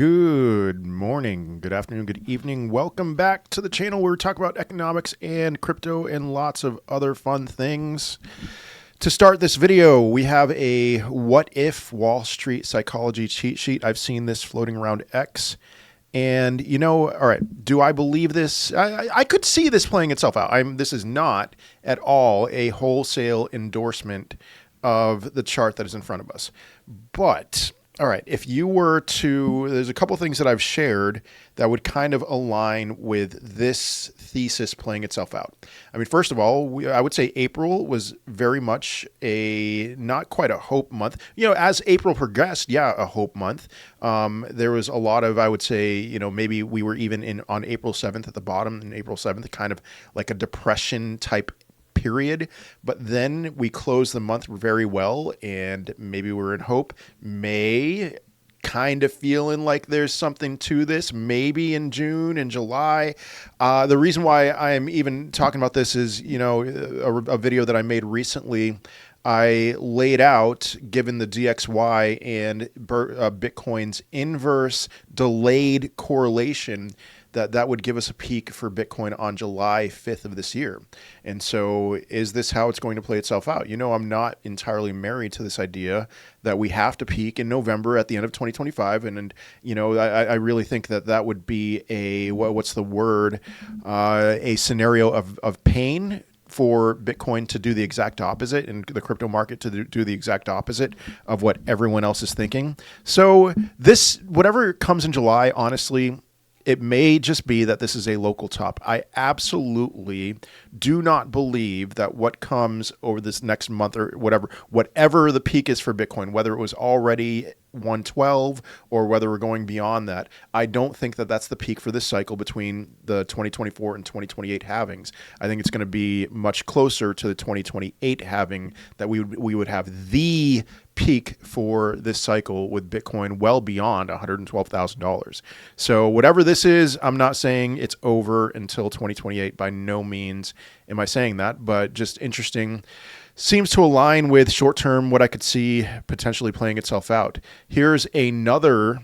Good morning, good afternoon, good evening. Welcome back to the channel where we talk about economics and crypto and lots of other fun things. To start this video, we have a what if Wall Street psychology cheat sheet. I've seen this floating around X. And, all right, do I believe this? I could see this playing itself out. This is not at all a wholesale endorsement of the chart that is in front of us. But all right, if you were to, there's a couple things that I've shared that would kind of align with this thesis playing itself out. I mean, first of all, I would say April was very much not quite a hope month. As April progressed, a hope month. There was a lot of, I would say, maybe we were even on April 7th at the bottom, and April 7th, kind of like a depression type period, but then we closed the month very well, and maybe we're in hope. May kind of feeling like there's something to this, maybe in June and July. The reason why I'm even talking about this is, a video that I made recently. I laid out, given the DXY and Bitcoin's inverse delayed correlation, that would give us a peak for Bitcoin on July 5th of this year. And so is this how it's going to play itself out? I'm not entirely married to this idea that we have to peak in November at the end of 2025. And I really think that would be a scenario of pain for Bitcoin to do the exact opposite and the crypto market to do the exact opposite of what everyone else is thinking. So whatever comes in July, honestly, it may just be that this is a local top. I absolutely do not believe that what comes over this next month or whatever the peak is for Bitcoin, whether it was already 112 or whether we're going beyond that, I don't think that that's the peak for this cycle between the 2024 and 2028 halvings. I think it's going to be much closer to the 2028 halving that we would have the peak for this cycle with Bitcoin well beyond $112,000. So whatever this is, I'm not saying it's over until 2028. By no means am I saying that, but just interesting. Seems to align with short-term what I could see potentially playing itself out. Here's another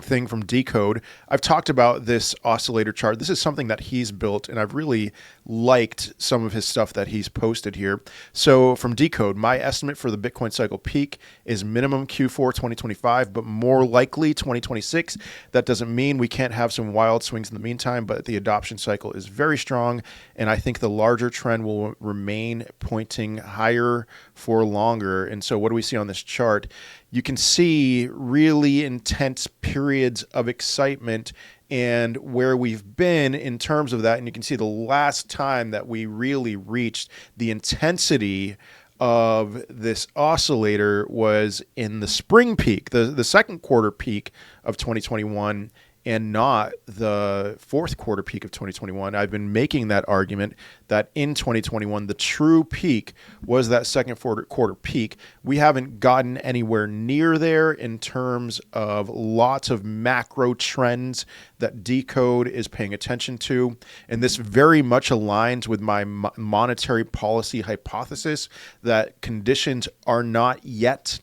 thing from Decode. I've talked about this oscillator chart. This is something that he's built, and I've really liked some of his stuff that he's posted here. So from Decode, my estimate for the Bitcoin cycle peak is minimum Q4 2025, but more likely 2026. That doesn't mean we can't have some wild swings in the meantime, but the adoption cycle is very strong, and I think the larger trend will remain pointing higher for longer. And so what do we see on this chart? You can see really intense periods of excitement and where we've been in terms of that. And you can see the last time that we really reached the intensity of this oscillator was in the spring peak, the second quarter peak of 2021, and not the fourth quarter peak of 2021. I've been making that argument that in 2021, the true peak was that second quarter peak. We haven't gotten anywhere near there in terms of lots of macro trends that Decode is paying attention to. And this very much aligns with my monetary policy hypothesis that conditions are not yet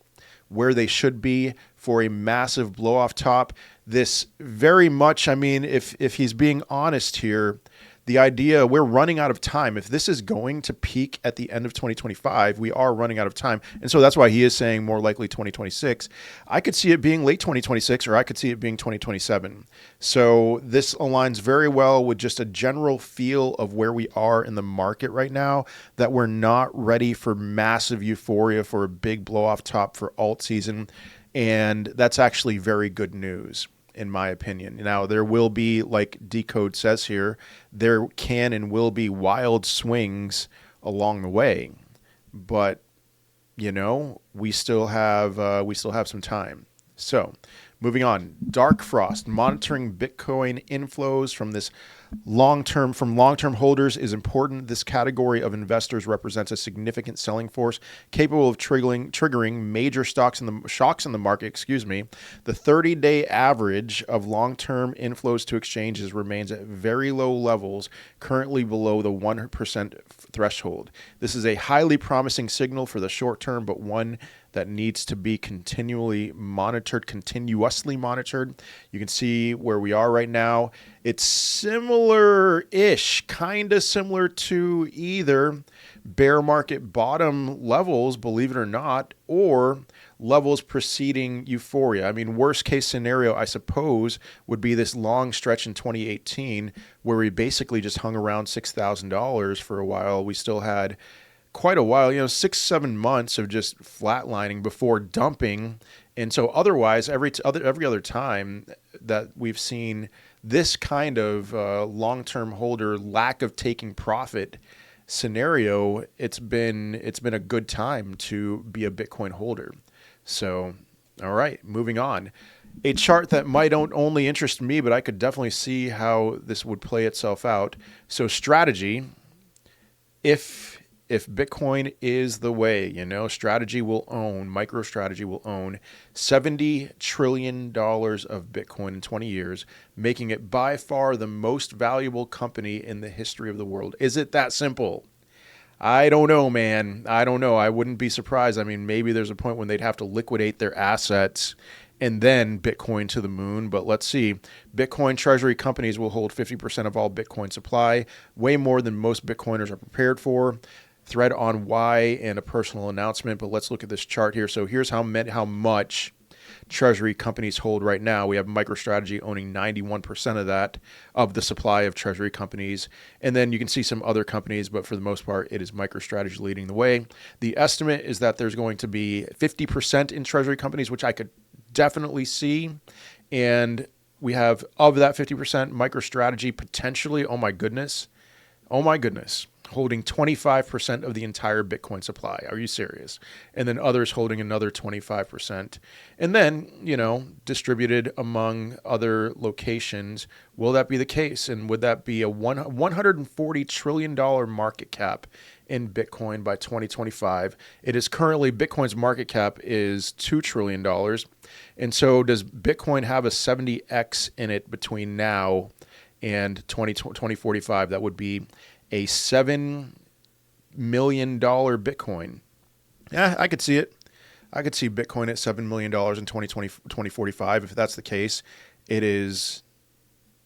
where they should be for a massive blow off top. This very much, if he's being honest here, the idea we're running out of time. If this is going to peak at the end of 2025, we are running out of time. And so that's why he is saying more likely 2026. I could see it being late 2026, or I could see it being 2027. So this aligns very well with just a general feel of where we are in the market right now, that we're not ready for massive euphoria for a big blow off top for alt season. And that's actually very good news, in my opinion. Now, there will be, like Decode says here, there can and will be wild swings along the way, but we still have some time. So, moving on, Dark Frost, monitoring Bitcoin inflows from long-term holders is important. This category of investors represents a significant selling force capable of triggering major shocks in the market. The 30-day average of long-term inflows to exchanges remains at very low levels, currently below the 1% threshold. This is a highly promising signal for the short term, but one that needs to be continuously monitored. You can see where we are right now. It's similar-ish, kind of similar to either bear market bottom levels, believe it or not, or levels preceding euphoria. I mean, worst case scenario, I suppose, would be this long stretch in 2018 where we basically just hung around $6,000 for a while. We still had quite a while, 6-7 months of just flatlining before dumping. And so otherwise, every other time that we've seen this kind of long-term holder lack of taking profit scenario, it's been a good time to be a Bitcoin holder. So, all right, moving on. A chart that might only interest me, but I could definitely see how this would play itself out. So strategy, if Bitcoin is the way, MicroStrategy will own $70 trillion of Bitcoin in 20 years, making it by far the most valuable company in the history of the world. Is it that simple? I don't know, man. I don't know. I wouldn't be surprised. I mean, maybe there's a point when they'd have to liquidate their assets and then Bitcoin to the moon. But let's see. Bitcoin treasury companies will hold 50% of all Bitcoin supply, way more than most Bitcoiners are prepared for. Thread on why and a personal announcement. But let's look at this chart here. So here's how much treasury companies hold right now. We have MicroStrategy owning 91% of that, of the supply of treasury companies. And then you can see some other companies, but for the most part, it is MicroStrategy leading the way. The estimate is that there's going to be 50% in treasury companies, which I could definitely see. And we have, of that 50%, MicroStrategy potentially, oh my goodness, holding 25% of the entire Bitcoin supply. Are you serious? And then others holding another 25%. And then, distributed among other locations. Will that be the case? And would that be a $140 trillion market cap in Bitcoin by 2025? It is currently, Bitcoin's market cap is $2 trillion. And so does Bitcoin have a 70x in it between now and 2045? That would be a $7 million Bitcoin. Yeah, I could see it. I could see Bitcoin at $7 million in 2045. If that's the case, it is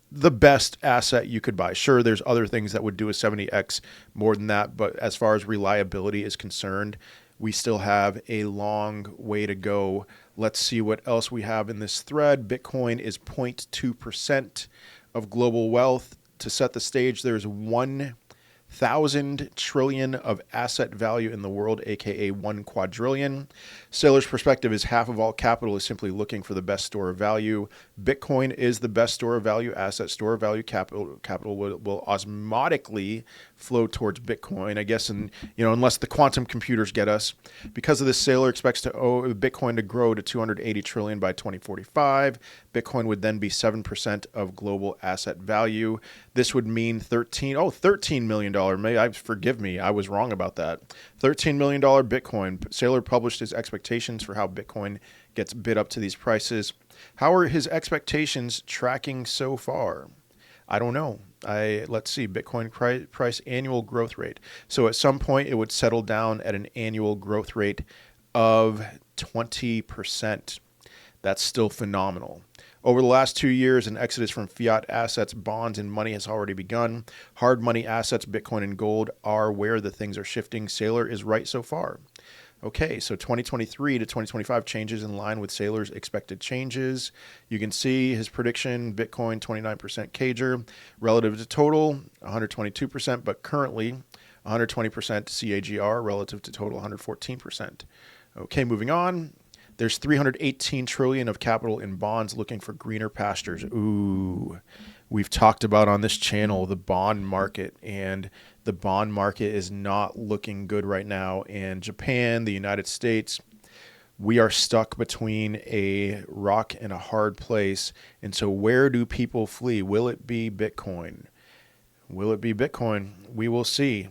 the best asset you could buy. Sure, there's other things that would do a 70x more than that, but as far as reliability is concerned, we still have a long way to go. Let's see what else we have in this thread. Bitcoin is 0.2% of global wealth. To set the stage, there's 1,000 trillion of asset value in the world, aka 1 quadrillion. Saylor's perspective is half of all capital is simply looking for the best store of value. Bitcoin is the best store of value asset. Store of value capital will osmotically flow towards Bitcoin, I guess, and unless the quantum computers get us. Because of this, Saylor expects Bitcoin to grow to 280 trillion by 2045. Bitcoin would then be 7% of global asset value. This would mean $13 million. Forgive me, I was wrong about that. $13 million Bitcoin. Saylor published his expectations for how Bitcoin gets bid up to these prices. How are his expectations tracking so far? I don't know. Let's see, Bitcoin price annual growth rate. So at some point, it would settle down at an annual growth rate of 20%. That's still phenomenal. Over the last 2 years, an exodus from fiat assets, bonds, and money has already begun. Hard money assets, Bitcoin and gold, are where the things are shifting. Saylor is right so far. Okay, so 2023 to 2025 changes in line with Saylor's expected changes. You can see his prediction, Bitcoin 29% CAGR, relative to total 122%, but currently 120% CAGR relative to total 114%. Okay, moving on. There's 318 trillion of capital in bonds looking for greener pastures. Ooh, we've talked about on this channel the bond market, and the bond market is not looking good right now. And Japan, the United States, we are stuck between a rock and a hard place. And so where do people flee? Will it be Bitcoin? Will it be Bitcoin? We will see.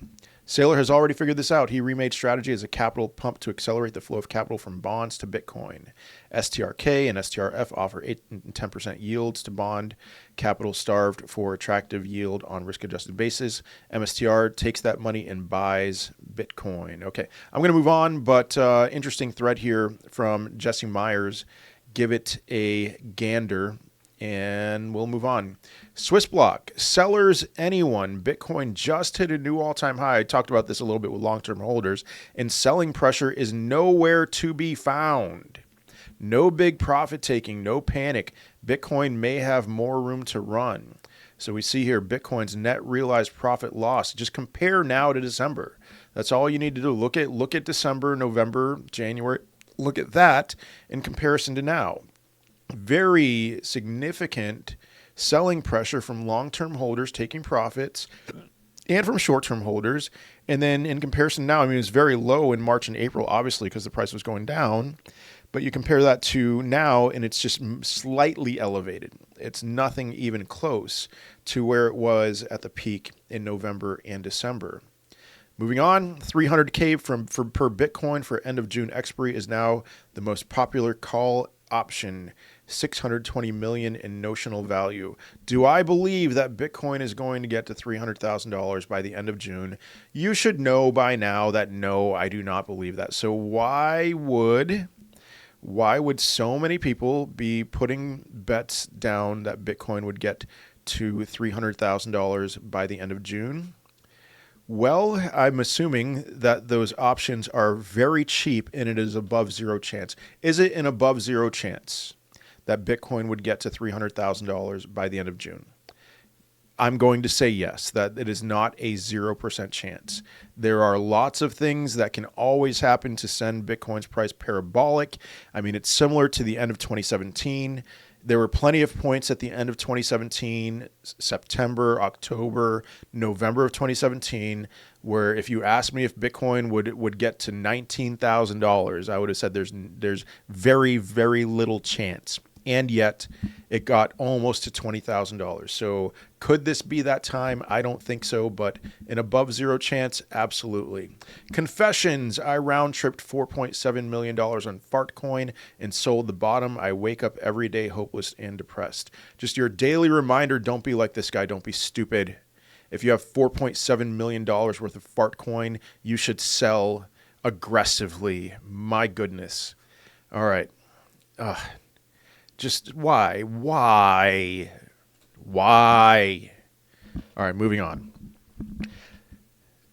Saylor has already figured this out. He remade strategy as a capital pump to accelerate the flow of capital from bonds to Bitcoin. STRK and STRF offer 8 and 10% yields to bond capital starved for attractive yield on risk-adjusted basis. MSTR takes that money and buys Bitcoin. Okay, I'm going to move on, but interesting thread here from Jesse Myers. Give it a gander, and we'll move on. Swissblock, sellers anyone. Bitcoin just hit a new all-time high. I talked about this a little bit with long-term holders, and selling pressure is nowhere to be found. No big profit taking, no panic. Bitcoin may have more room to run. So we see here Bitcoin's net realized profit loss. Just compare now to December. That's all you need to do. Look at December, November, January. Look at that in comparison to now. Very significant selling pressure from long-term holders taking profits and from short-term holders. And then in comparison now, I mean, it's very low in March and April, obviously, because the price was going down. But you compare that to now, and it's just slightly elevated. It's nothing even close to where it was at the peak in November and December. Moving on, 300K per Bitcoin for end of June expiry is now the most popular call option. 620 million in notional value. Do I believe that Bitcoin is going to get to $300,000 by the end of June? You should know by now that no, I do not believe that. So why would so many people be putting bets down that Bitcoin would get to $300,000 by the end of June? Well, I'm assuming that those options are very cheap and it is above zero chance. Is it an above zero chance that Bitcoin would get to $300,000 by the end of June? I'm going to say yes, that it is not a 0% chance. There are lots of things that can always happen to send Bitcoin's price parabolic. I mean, it's similar to the end of 2017. There were plenty of points at the end of 2017, September, October, November of 2017, where if you asked me if Bitcoin would get to $19,000, I would have said there's very, very little chance. And yet it got almost to $20,000. So could this be that time? I don't think so, but an above zero chance, absolutely. Confessions, I round-tripped $4.7 million on Fartcoin and sold the bottom. I wake up every day hopeless and depressed. Just your daily reminder, don't be like this guy. Don't be stupid. If you have $4.7 million worth of Fartcoin, you should sell aggressively. My goodness. All right. Just why? All right, moving on.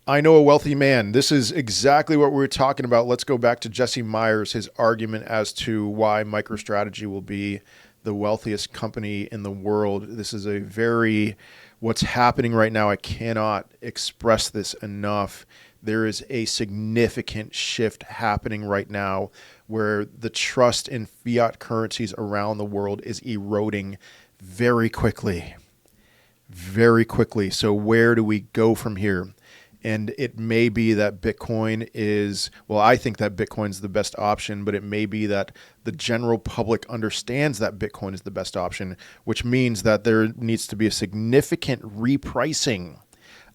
I know a wealthy man. This is exactly what we were talking about. Let's go back to Jesse Myers, his argument as to why MicroStrategy will be the wealthiest company in the world. This is what's happening right now. I cannot express this enough. There is a significant shift happening right now where the trust in fiat currencies around the world is eroding very quickly. Very quickly. So where do we go from here? And it may be that Bitcoin I think that Bitcoin's the best option, but it may be that the general public understands that Bitcoin is the best option, which means that there needs to be a significant repricing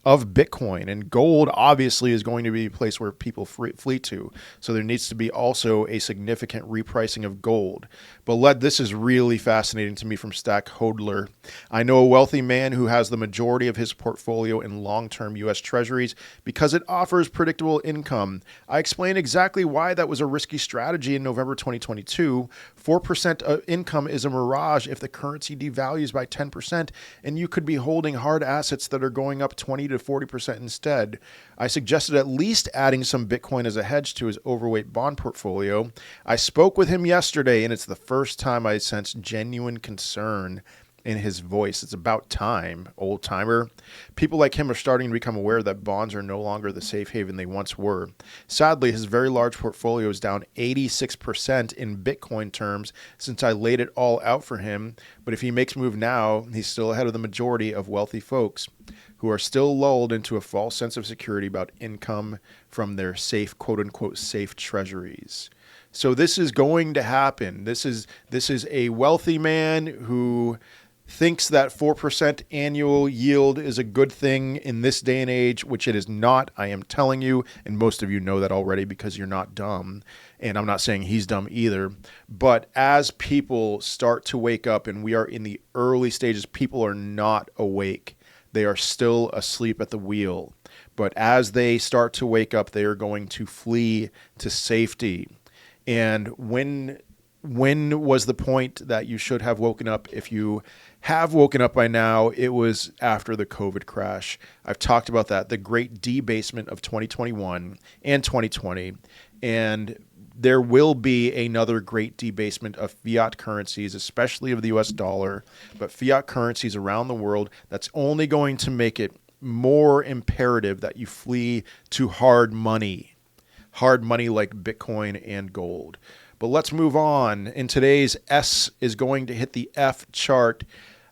of Bitcoin, and gold obviously is going to be a place where people flee to. So there needs to be also a significant repricing of gold. But this is really fascinating to me from Stack Hodler. I know a wealthy man who has the majority of his portfolio in long-term U.S. Treasuries because it offers predictable income. I explained exactly why that was a risky strategy in November 2022. 4% of income is a mirage if the currency devalues by 10%, and you could be holding hard assets that are going up 20 to 40% instead. I suggested at least adding some Bitcoin as a hedge to his overweight bond portfolio. I spoke with him yesterday, and it's the first time I sensed genuine concern in his voice. It's about time, old timer. People like him are starting to become aware that bonds are no longer the safe haven they once were. Sadly, his very large portfolio is down 86% in Bitcoin terms since I laid it all out for him. But if he makes a move now, he's still ahead of the majority of wealthy folks who are still lulled into a false sense of security about income from their safe, quote unquote, safe treasuries. So this is going to happen. This is a wealthy man who thinks that 4% annual yield is a good thing in this day and age, which it is not. I am telling you, and most of you know that already because you're not dumb. And I'm not saying he's dumb either. But as people start to wake up, and we are in the early stages, people are not awake. They are still asleep at the wheel. But as they start to wake up, they are going to flee to safety. And when was the point that you should have woken up? If you have woken up by now, it was after the COVID crash. I've talked about that, the great debasement of 2021 and 2020. And there will be another great debasement of fiat currencies, especially of the US dollar, but fiat currencies around the world. That's only going to make it more imperative that you flee to hard money like Bitcoin and gold. But let's move on. In today's S is going to hit the F chart.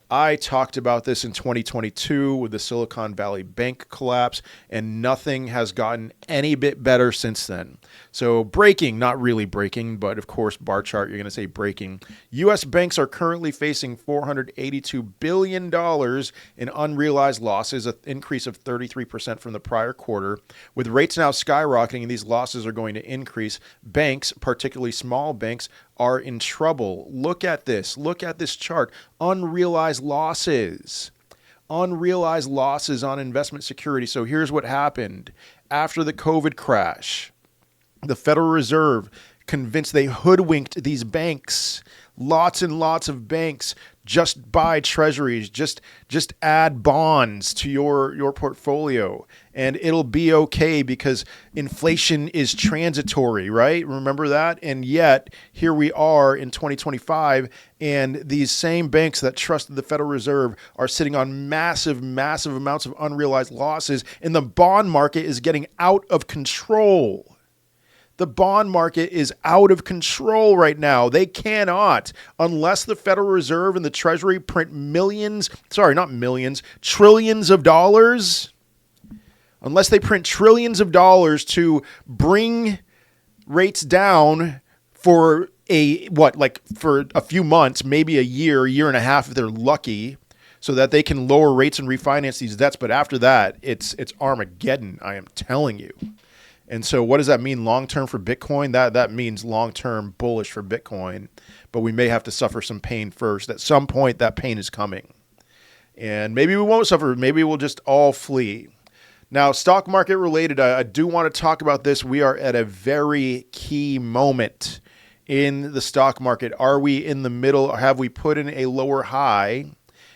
I talked about this in 2022 with the Silicon Valley Bank collapse, and nothing has gotten any bit better since then. So breaking, not really breaking, but of course, bar chart, you're going to say breaking. U.S. banks are currently facing $482 billion in unrealized losses, an increase of 33% from the prior quarter. With rates now skyrocketing, these losses are going to increase. Banks, particularly small banks, are in trouble. Look at this. Look at this chart. Unrealized losses. Unrealized losses on investment securities. So here's what happened. After the COVID crash, the Federal Reserve convinced, they hoodwinked these banks. Lots and lots of banks. Just buy treasuries, just add bonds to your portfolio, and it'll be okay because inflation is transitory, right? Remember that? And yet, here we are in 2025, and these same banks that trusted the Federal Reserve are sitting on massive, massive amounts of unrealized losses, and the bond market is getting out of control. The bond market is out of control right now. They cannot, unless the Federal Reserve and the Treasury print trillions of dollars, unless they print trillions of dollars to bring rates down for for a few months, maybe a year and a half if they're lucky, so that they can lower rates and refinance these debts. But after that, it's Armageddon, I am telling you. And so what does that mean long-term for Bitcoin? That means long-term bullish for Bitcoin, but we may have to suffer some pain first. At some point, that pain is coming. And maybe we won't suffer. Maybe we'll just all flee. Now, stock market related, I do want to talk about this. We are at a very key moment in the stock market. Are we in the middle, or have we put in a lower high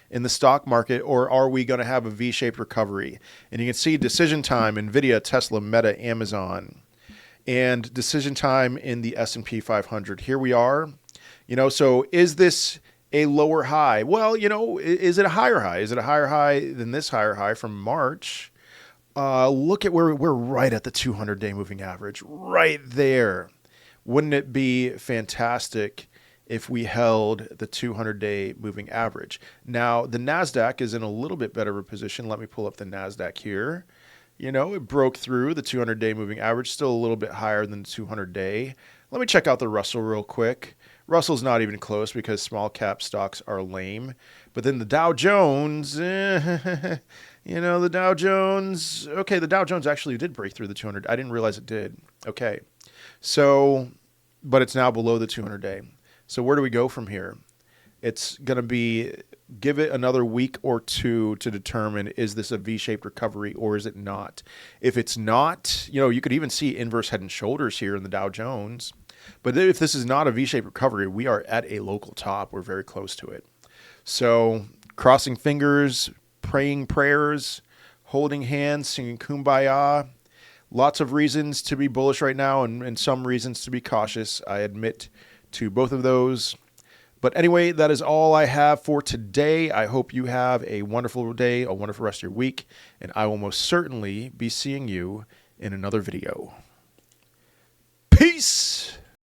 in the stock market, or are we going to have a V-shaped recovery? And you can see decision time, NVIDIA, Tesla, Meta, Amazon, and decision time in the S&P 500. Here we are. So is this a lower high? Well, is it a higher high? Is it a higher high than this higher high from March? Look at where we're right at the 200-day moving average, right there. Wouldn't it be fantastic if we held the 200-day moving average? Now, the NASDAQ is in a little bit better of a position. Let me pull up the NASDAQ here. It broke through the 200-day moving average, still a little bit higher than the 200-day. Let me check out the Russell real quick. Russell's not even close because small cap stocks are lame. But then the Dow Jones, the Dow Jones, okay, the Dow Jones actually did break through the 200. I didn't realize it did. Okay. So, but it's now below the 200-day. So where do we go from here? It's going to be, give it another week or two to determine, is this a V-shaped recovery or is it not? If it's not, you could even see inverse head and shoulders here in the Dow Jones. But if this is not a V-shaped recovery, we are at a local top. We're very close to it. So crossing fingers, praying prayers, holding hands, singing Kumbaya. Lots of reasons to be bullish right now and some reasons to be cautious. I admit to both of those. But anyway, that is all I have for today. I hope you have a wonderful day, a wonderful rest of your week, and I will most certainly be seeing you in another video.